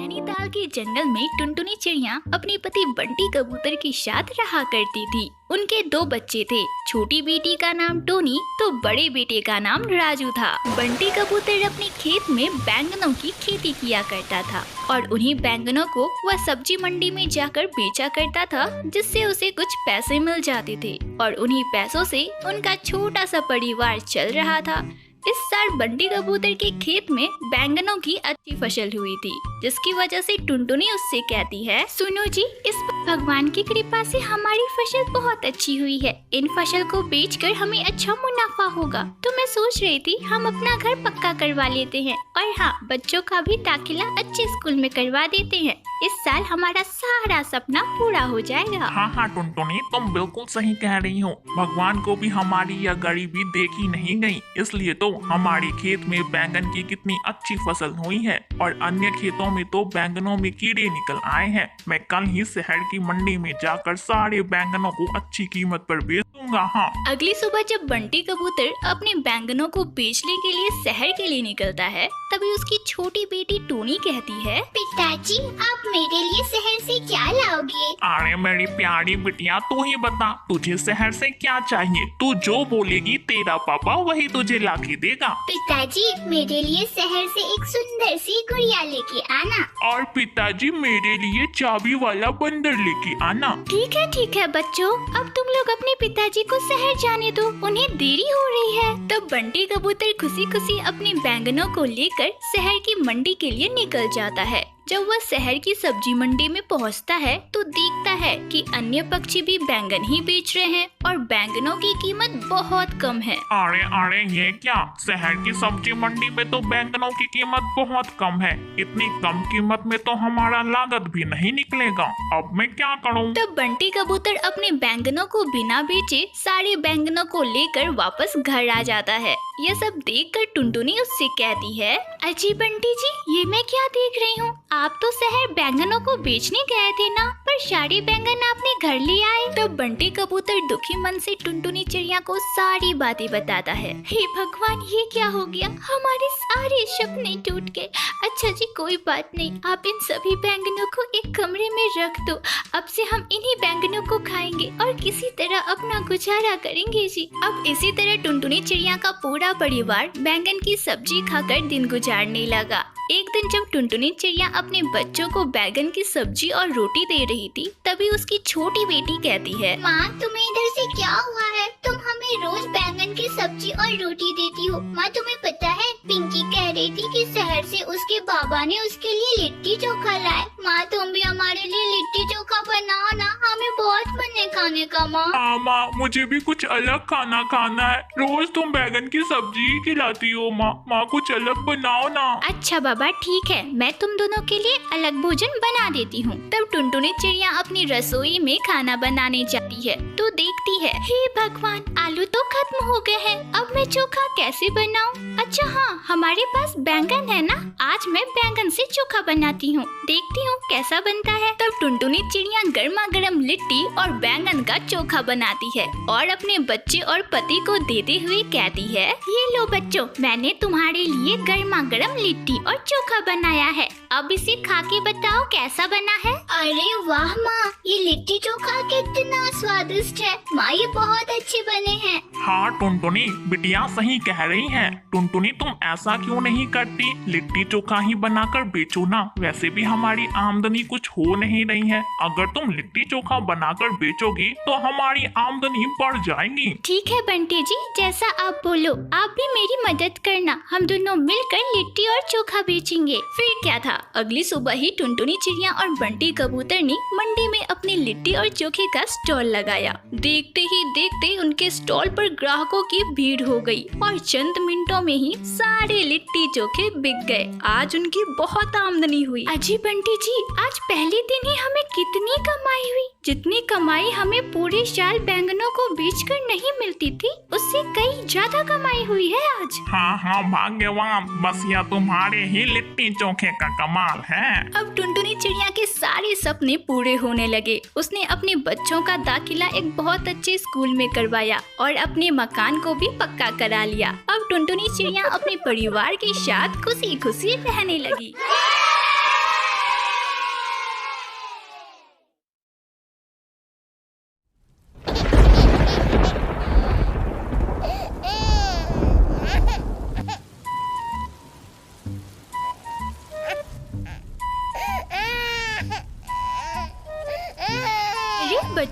नैनीताल के जंगल में टुनटुनी चिड़िया अपने पति बंटी कबूतर के साथ रहा करती थी। उनके 2 बच्चे थे। छोटी बेटी का नाम टोनी तो बड़े बेटे का नाम राजू था। बंटी कबूतर अपने खेत में बैंगनों की खेती किया करता था और उन्हीं बैंगनों को वह सब्जी मंडी में जाकर बेचा करता था, जिससे उसे कुछ पैसे मिल जाते थे और उन्हीं पैसों से उनका छोटा सा परिवार चल रहा था। इस साल बंटी कबूतर के खेत में बैंगनों की अच्छी फसल हुई थी, जिसकी वजह से टुनटुनी उससे कहती है, सुनो जी, इस भगवान की कृपा से हमारी फसल बहुत अच्छी हुई है। इन फसल को बेचकर हमें अच्छा मुनाफा होगा, तो मैं सोच रही थी हम अपना घर पक्का करवा लेते हैं और हाँ, बच्चों का भी दाखिला अच्छे स्कूल में करवा देते हैं। इस साल हमारा सारा सपना पूरा हो जाएगा। हाँ टुनटुनी, तुम बिल्कुल सही कह रही हो। भगवान को भी हमारी यह गरीबी देखी नहीं गई, इसलिए तो हमारे खेत में बैंगन की कितनी अच्छी फसल हुई है और अन्य खेतों में तो बैंगनों में कीड़े निकल आए हैं। मैं कल ही शहर की मंडी में जाकर सारे बैंगनों को अच्छी कीमत पर बेच दूंगा। हाँ। अगली सुबह जब बंटी कबूतर अपने बैंगनों को बेचने के लिए शहर के लिए निकलता है, तभी उसकी छोटी बेटी टोनी कहती है, पिताजी, आप मेरे लिए शहर से क्या लाओगे? अरे मेरी प्यारी बिटिया, तू ही बता, तुझे शहर से क्या चाहिए? तू जो बोलेगी तेरा पापा वही तुझे ला के देगा। पिताजी, मेरे लिए शहर से एक सुंदर सी गुड़िया लेके आना। और पिताजी, मेरे लिए चाबी वाला बंदर लेके आना। ठीक है बच्चों, अब तुम लोग अपने पिताजी को शहर जाने दो, उन्हें देरी हो रही है। तब बंटी कबूतर खुशी खुशी अपने बैंगनों को लेकर शहर की मंडी के लिए निकल जाता है। जब वह शहर की सब्जी मंडी में पहुंचता है तो देखता है कि अन्य पक्षी भी बैंगन ही बेच रहे हैं और बैंगनों की कीमत बहुत कम है। अरे ये क्या? शहर की सब्जी मंडी में तो बैंगनों की कीमत बहुत कम है। इतनी कम कीमत में तो हमारा लागत भी नहीं निकलेगा। अब मैं क्या करूं? तब बंटी कबूतर अपने बैंगनों को बिना बेचे सारे बैंगनों को लेकर वापस घर आ जाता है। यह सब देखकर टुनटुनी उससे कहती है, अजी बंटी जी, ये मैं क्या देख रही हूँ? आप तो शहर बैंगनों को बेचने गए थे ना, पर सारे बैंगन आपने घर ले आए। तब बंटी कबूतर दुखी मन से टुनटुनी चिड़िया को सारी बातें बताता है। हे भगवान, ये क्या हो गया? हमारे सारे सपने टूट गए। अच्छा जी, कोई बात नहीं, आप इन सभी बैंगनों को एक कमरे में रख दो। अब से हम इन्हीं बैंगनों को खाएंगे और किसी तरह अपना गुजारा करेंगे जी। अब इसी तरह टुनटुनी चिड़िया का पूरा परिवार बैंगन की सब्जी खाकर दिन गुजारने लगा। एक दिन जब टुनटुनी चिड़िया अपने बच्चों को बैंगन की सब्जी और रोटी दे रही थी, तभी उसकी छोटी बेटी कहती है, माँ, तुम्हें इधर से क्या हुआ है? तुम हमें रोज बैंगन की सब्जी और रोटी देती हो। माँ, तुम्हें पता है, पिंकी कह रही थी कि शहर से उसके बाबा ने उसके लिए लिट्टी चोखा लाए। माँ, तुम भी हमारे लिए लिट्टी चोखा बनाओ ना, हमें बहुत मन है खाने का। माँ, माँ, मुझे भी कुछ अलग खाना खाना है। रोज तुम बैंगन की सब्जी ही खिलाती हो। माँ, कुछ अलग बनाओ ना। अच्छा बाबा, ठीक है, मैं तुम दोनों के लिए अलग भोजन बना देती हूँ। तब टुनटुनी चिड़िया अपनी रसोई में खाना बनाने जाती है तो देखती है, हे भगवान, आलू तो खत्म हो गए हैं। अब मैं चोखा कैसे बनाऊँ? अच्छा हाँ, हमारे पास बैंगन है ना, आज मैं बैंगन से चोखा बनाती हूँ, देखती हूँ कैसा बनता है। तब टुनटुनी चिड़िया गर्मा गर्म लिट्टी और बैंगन का चोखा बनाती है और अपने बच्चे और पति को देते हुए कहती है, ये लो बच्चों, मैंने तुम्हारे लिए गर्मा गर्म लिट्टी और चोखा बनाया है। अब इसे खा के बताओ कैसा बना है। अरे वाह माँ, ये लिट्टी चोखा कितना स्वादिष्ट है। माँ, ये बहुत अच्छे बने हैं। हाँ टुनटुनी, बिटिया सही कह रही है। टुनटुनी, तुम ऐसा क्यों नहीं करती? लिट्टी चोखा ही बनाकर बेचो ना। वैसे भी हमारी आमदनी कुछ हो नहीं रही है। अगर तुम लिट्टी चोखा बनाकर बेचोगी तो हमारी आमदनी बढ़ जाएगी। ठीक है बंटी जी, जैसा आप बोलो। आप भी मेरी मदद करना, हम दोनों मिलकर लिट्टी और चोखा बेचेंगे। फिर क्या था, अगली सुबह ही टुनटुनी चिड़िया और बंटी कबूतर ने मंडी में अपनी लिट्टी और चोखे का स्टॉल लगाया। देखते ही देखते उनके स्टॉल पर ग्राहकों की भीड़ हो गई और चंद मिनटों में ही सारे लिट्टी चोखे बिक गए। आज उनकी बहुत आमदनी हुई। अजी बंटी जी, आज पहले दिन ही हमें कितनी कमाई हुई। जितनी कमाई हमें पूरे साल बैंगनों को बेचकर नहीं मिलती थी, उससे कई ज्यादा कमाई हुई है आज। हाँ भाग्यवान, बस यह तुम्हारे ही लिट्टी चोखे का कमाल है। अब टुनटुनी चिड़िया के सारे सपने पूरे होने लगे। उसने अपने बच्चों का दाखिला एक बहुत अच्छे स्कूल में करवाया और अपने मकान को भी पक्का करा लिया। अब टुनटुनी चिड़िया अपने परिवार के साथ खुशी खुशी रहने लगी।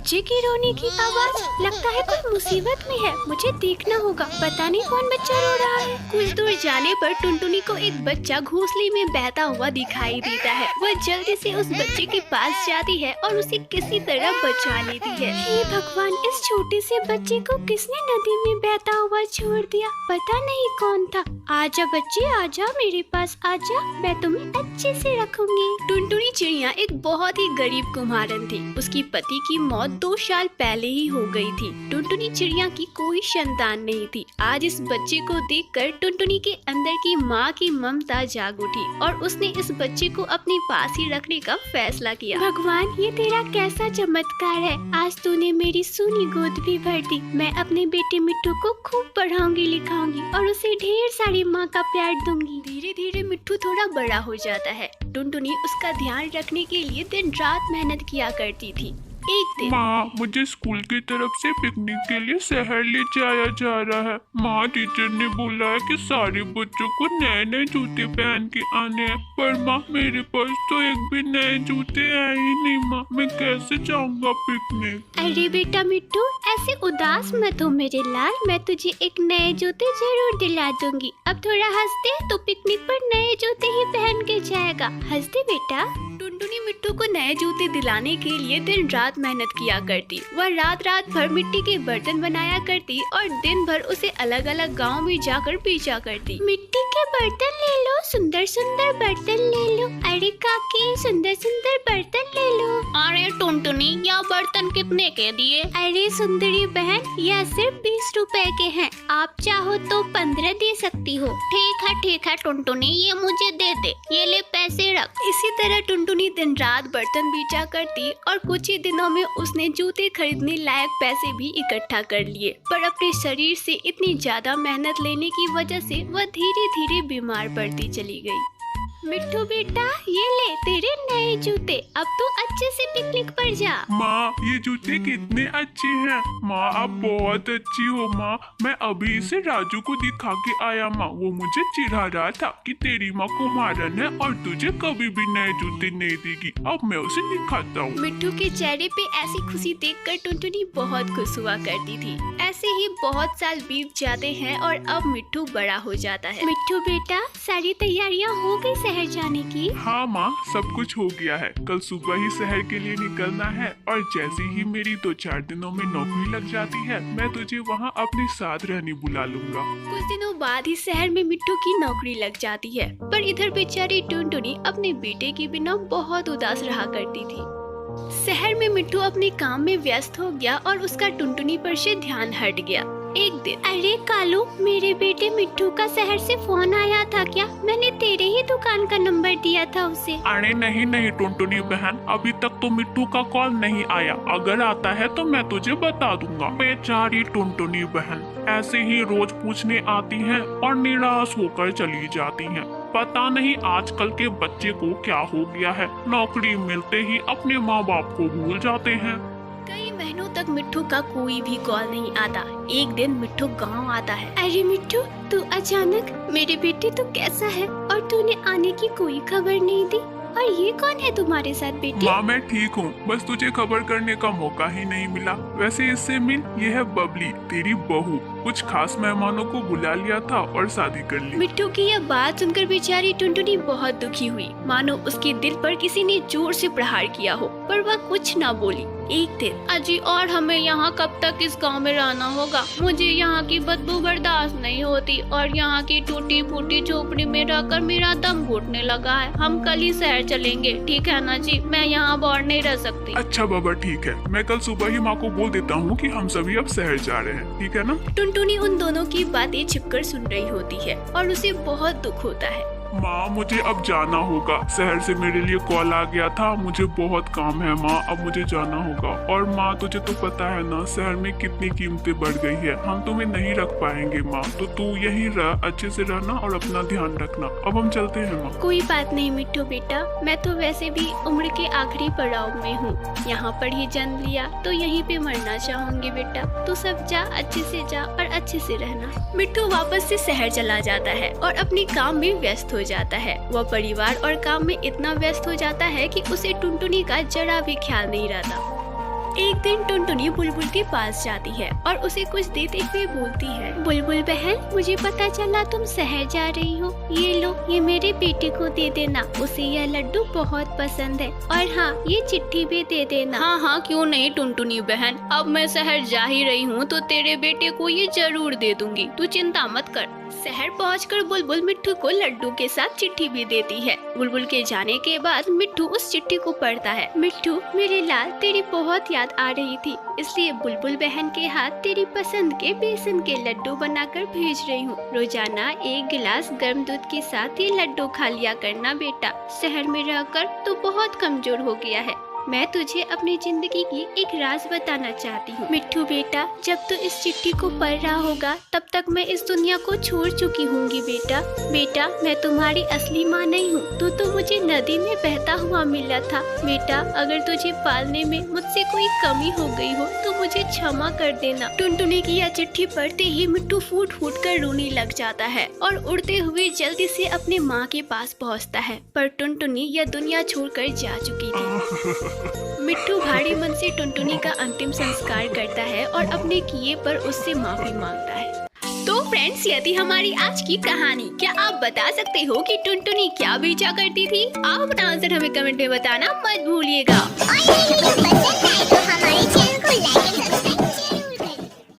बच्चे की रोने की आवाज, लगता है कोई मुसीबत में है, मुझे देखना होगा, पता नहीं कौन बच्चा रो रहा है। कुछ दूर जाने पर टुनटुनी को एक बच्चा घोंसले में बहता हुआ दिखाई देता है। वह जल्दी से उस बच्चे के पास जाती है और उसे किसी तरह बचा लेती है। हे भगवान, इस छोटे से बच्चे को किसने नदी में बहता हुआ छोड़ दिया, पता नहीं कौन था। आजा बच्चे, आजा मेरे पास आजा, मैं तुम्हें अच्छे से रखूंगी। टुनटुनी चिड़िया एक बहुत ही गरीब कुम्हारन थी। उसकी पति की मौत 2 साल पहले ही हो गई थी। टुनटुनी चिड़िया की कोई संतान नहीं थी। आज इस बच्चे को देखकर टुनटुनी के अंदर की माँ की ममता जाग उठी और उसने इस बच्चे को अपने पास ही रखने का फैसला किया। भगवान, ये तेरा कैसा चमत्कार है, आज तूने मेरी सूनी गोद भी भर दी। मैं अपने बेटे मिट्टू को खूब पढ़ाऊंगी लिखाऊंगी और उसे ढेर सारी माँ का प्यार दूंगी। धीरे धीरे मिट्टू थोड़ा बड़ा हो जाता है। टुनटुनी उसका ध्यान रखने के लिए दिन रात मेहनत किया करती थी। एक दिन माँ, मुझे स्कूल की तरफ से पिकनिक के लिए शहर ले जाया जा रहा है। माँ, टीचर ने बोला है कि सारे बच्चों को नए नए जूते पहन के आने हैं, पर माँ मेरे पास तो एक भी नए जूते हैं ही नहीं। माँ, मैं कैसे जाऊँगा पिकनिक? अरे बेटा मिट्टू, ऐसे उदास मत हो मेरे लाल, मैं तुझे एक नए जूते जरूर दिला दूंगी। अब थोड़ा हंस दे तो पिकनिक पर नए जूते ही पहन के जाएगा। हंस दे बेटा। टुनटुनी मिट्टू को नए जूते दिलाने के लिए दिन रात मेहनत किया करती। वह रात रात भर मिट्टी के बर्तन बनाया करती और दिन भर उसे अलग अलग गाँव में जाकर बेचा करती। मिट्टी के बर्तन ले लो, सुंदर सुंदर बर्तन ले लो। अरे काकी, सुंदर सुंदर बर्तन ले लो। अरे टुनटुनी, यह बर्तन कितने के दिए? अरे सुंदरी बहन, यह सिर्फ 20 रुपए के हैं, आप चाहो तो 15 दे सकती हो। ठीक है टुनटुनी, ये मुझे दे दे, ये ले पैसे रख। इसी तरह टुनटुनी दिन रात बर्तन बेचा करती और कुछ ही दिनों में उसने जूते खरीदने लायक पैसे भी इकट्ठा कर लिए। पर अपने शरीर से इतनी ज्यादा मेहनत लेने की वजह से वह धीरे धीरे बीमार पड़ती चली गई। मिट्टू बेटा, ये ले तेरे नए जूते, अब तू अच्छे से पिकनिक पर जा। माँ, ये जूते कितने अच्छे हैं। माँ, आप बहुत अच्छी हो। माँ, मैं अभी इसे राजू को दिखा के आया। माँ, वो मुझे चिढ़ा रहा था कि तेरी माँ कुम्हारन है और तुझे कभी भी नए जूते नहीं देगी। अब मैं उसे दिखाता हूँ। मिट्टू के चेहरे पे ऐसी खुशी देखकर टुनटुनी बहुत खुश हुआ करती थी। ऐसे ही बहुत साल बीत जाते हैं और अब मिट्टू बड़ा हो जाता है। मिट्टू बेटा, सारी तैयारियाँ हो गई शहर जाने की? हाँ माँ, सब कुछ हो गया है। कल सुबह ही शहर के लिए निकलना है और जैसे ही मेरी 2-4 दिनों में नौकरी लग जाती है, मैं तुझे वहाँ अपने साथ रहने बुला लूंगा। कुछ दिनों बाद ही शहर में मिट्टू की नौकरी लग जाती है, पर इधर बेचारी टुनटुनी अपने बेटे के बिना बहुत उदास रहा करती थी। शहर में मिट्टू अपने काम में व्यस्त हो गया और उसका टुनटुनी पर से ध्यान हट गया। एक दिन, अरे कालू, मेरे बेटे मिट्टू का शहर से फोन आया था क्या? मैंने तेरे ही दुकान का नंबर दिया था उसे। अरे नहीं टुनटुनी बहन, अभी तक तो मिट्टू का कॉल नहीं आया। अगर आता है तो मैं तुझे बता दूंगा। बेचारी टुनटुनी बहन ऐसे ही रोज पूछने आती है और निराश होकर चली जाती है। पता नहीं आजकल के बच्चे को क्या हो गया है, नौकरी मिलते ही अपने माँ बाप को भूल जाते हैं। कई महीनों तक मिट्टू का कोई भी कॉल नहीं आता। एक दिन मिट्टू गांव आता है। अरे मिट्टू, तू अचानक, मेरे बेटे तू कैसा है और तूने आने की कोई खबर नहीं दी? और ये कौन है तुम्हारे साथ बेटे? माँ, मैं ठीक हूँ, बस तुझे खबर करने का मौका ही नहीं मिला। वैसे इससे मिल, ये है बबली, तेरी बहू। कुछ खास मेहमानों को बुला लिया था और शादी कर ली। मिट्टू की यह बात सुनकर बेचारी टुनटुनी बहुत दुखी हुई, मानो उसके दिल पर किसी ने जोर से प्रहार किया हो, पर वह कुछ न बोली। एक दिन, अजी, और हमें यहाँ कब तक इस गांव में रहना होगा? मुझे यहाँ की बदबू बर्दाश्त नहीं होती और यहाँ की टूटी फूटी झोपड़ी में रहकर मेरा दम घुटने लगा है। हम कल ही शहर चलेंगे, ठीक है ना जी? मैं यहाँ और नहीं रह सकती। अच्छा बाबा, ठीक है, मैं कल सुबह ही माँ को बोल देता हूँ कि हम सभी अब शहर जा रहे हैं, ठीक है ना? टुनटुनी उन दोनों की बातें छिपकर सुन रही होती है और उसे बहुत दुख होता है। माँ, मुझे अब जाना होगा। शहर से मेरे लिए कॉल आ गया था, मुझे बहुत काम है माँ, अब मुझे जाना होगा। और माँ, तुझे तो पता है ना, शहर में कितनी कीमतें बढ़ गई है, हम तुम्हें नहीं रख पाएंगे माँ, तो तू यहीं रह, अच्छे से रहना और अपना ध्यान रखना। अब हम चलते हैं माँ। कोई बात नहीं मिट्टू बेटा, मैं तो वैसे भी उम्र के आखिरी पड़ाव में हूँ। यहाँ पर ही जन्म लिया तो यहीं पे मरना चाहूंगी बेटा। तू सब जा, अच्छे से जा और अच्छे से रहना। मिट्टू वापस से शहर चला जाता है और अपने काम में व्यस्त हो जाता है। वह परिवार और काम में इतना व्यस्त हो जाता है कि उसे टुनटुनी का जरा भी ख्याल नहीं रहता। एक दिन टुनटुनी बुलबुल के पास जाती है और उसे कुछ देते हुए बोलती है, बुलबुल बहन, मुझे पता चला तुम शहर जा रही हो। ये लो, ये मेरे बेटे को दे देना, उसे यह लड्डू बहुत पसंद है। और हाँ, ये चिट्ठी भी दे देना। हाँ हाँ, क्यों नहीं टुनटुनी बहन, अब मैं शहर जा ही रही हूँ तो तेरे बेटे को ये जरूर दे दूंगी, तू चिंता मत कर। शहर पहुंचकर बुलबुल मिट्ठू को लड्डू के साथ चिट्ठी भी देती है। बुलबुल के जाने के बाद मिट्ठू उस चिट्ठी को पढ़ता है। मिट्ठू, मेरे लाल, तेरी बहुत याद आ रही थी, इसलिए बुलबुल बहन के हाथ तेरी पसंद के बेसन के लड्डू बनाकर भेज रही हूँ। रोजाना 1 गिलास गर्म दूध के साथ ये लड्डू खा लिया करना बेटा। शहर में रहकर तो बहुत कमजोर हो गया है। मैं तुझे अपनी जिंदगी की एक राज बताना चाहती हूँ। मिट्ठू बेटा, जब तू इस चिट्ठी को पढ़ रहा होगा तब तक मैं इस दुनिया को छोड़ चुकी होंगी बेटा। बेटा, मैं तुम्हारी असली माँ नहीं हूँ, तू तो मुझे नदी में बहता हुआ मिला था। बेटा, अगर तुझे पालने में मुझसे कोई कमी हो गई हो तो मुझे क्षमा कर देना। टुनटुनी की यह चिट्ठी पढ़ते ही मिट्ठू फूट फूट कर रोने लग जाता है और उड़ते हुए जल्दी से अपने माँ के पास पहुँचता है। पर टुनटुनी यह दुनिया छोड़कर जा चुकी थी। मिट्ठू भारी मन से टुनटुनी का अंतिम संस्कार करता है और अपने किए पर उससे माफी मांगता है। तो फ्रेंड्स, ये थी हमारी आज की कहानी। क्या आप बता सकते हो कि टुनटुनी क्या बेचा करती थी? आप अपना आंसर हमें कमेंट में बताना मत भूलिएगा। और ये वीडियो पसंद आए